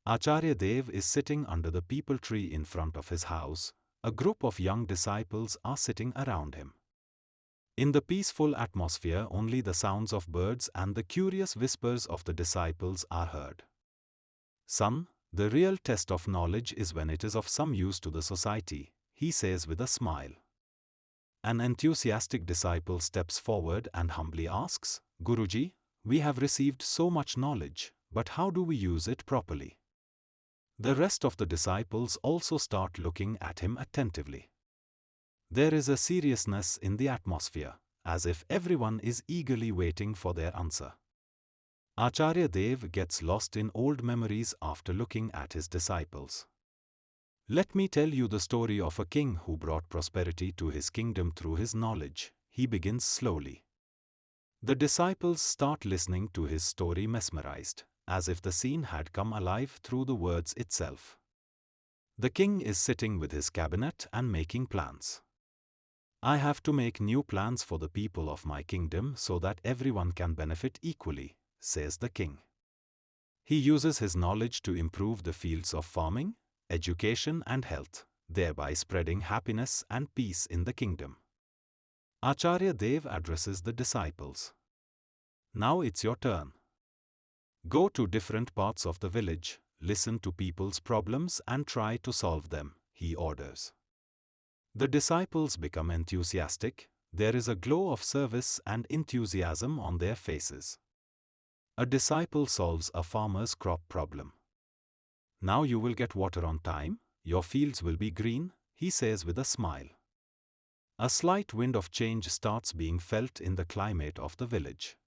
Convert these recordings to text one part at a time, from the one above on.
Acharya Dev is sitting under the peepal tree in front of his house. A group of young disciples are sitting around him. In the peaceful atmosphere, only the sounds of birds and the curious whispers of the disciples are heard. "Son, the real test of knowledge is when it is of some use to the society," he says with a smile. An enthusiastic disciple steps forward and humbly asks, "Guruji, we have received so much knowledge, but how do we use it properly?" The rest of the disciples also start looking at him attentively. There is a seriousness in the atmosphere, as if everyone is eagerly waiting for their answer. Acharya Dev gets lost in old memories after looking at his disciples. "Let me tell you the story of a king who brought prosperity to his kingdom through his knowledge," he begins slowly. The disciples start listening to his story mesmerized, as if the scene had come alive through the words itself. The king is sitting with his cabinet and making plans. "I have to make new plans for the people of my kingdom so that everyone can benefit equally," says the king. He uses his knowledge to improve the fields of farming, education and health, thereby spreading happiness and peace in the kingdom. Acharya Dev addresses the disciples. "Now it's your turn. Go to different parts of the village, listen to people's problems and try to solve them," he orders. The disciples become enthusiastic. There is a glow of service and enthusiasm on their faces. A disciple solves a farmer's crop problem. "Now you will get water on time, your fields will be green," he says with a smile. A slight wind of change starts being felt in the climate of the village.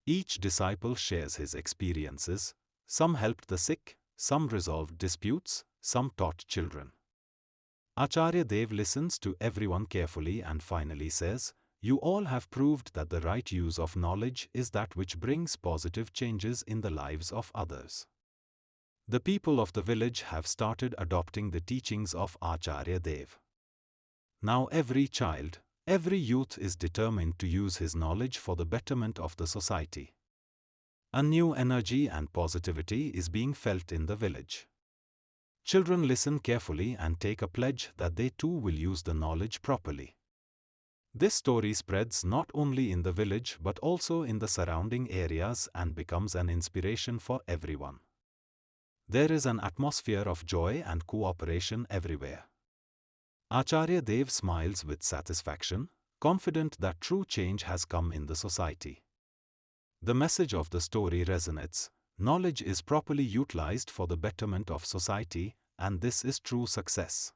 Each disciple shares his experiences. Some helped the sick, some resolved disputes, some taught children. Acharya Dev listens to everyone carefully and finally says, "You all have proved that the right use of knowledge is that which brings positive changes in the lives of others." The people of the village have started adopting the teachings of Acharya Dev. Now every child, every youth is determined to use his knowledge for the betterment of the society. A new energy and positivity is being felt in the village. Children listen carefully and take a pledge that they too will use the knowledge properly. This story spreads not only in the village but also in the surrounding areas and becomes an inspiration for everyone. There is an atmosphere of joy and cooperation everywhere. Acharya Dev smiles with satisfaction, confident that true change has come in the society. The message of the story resonates. Knowledge is properly utilized for the betterment of society, and this is true success.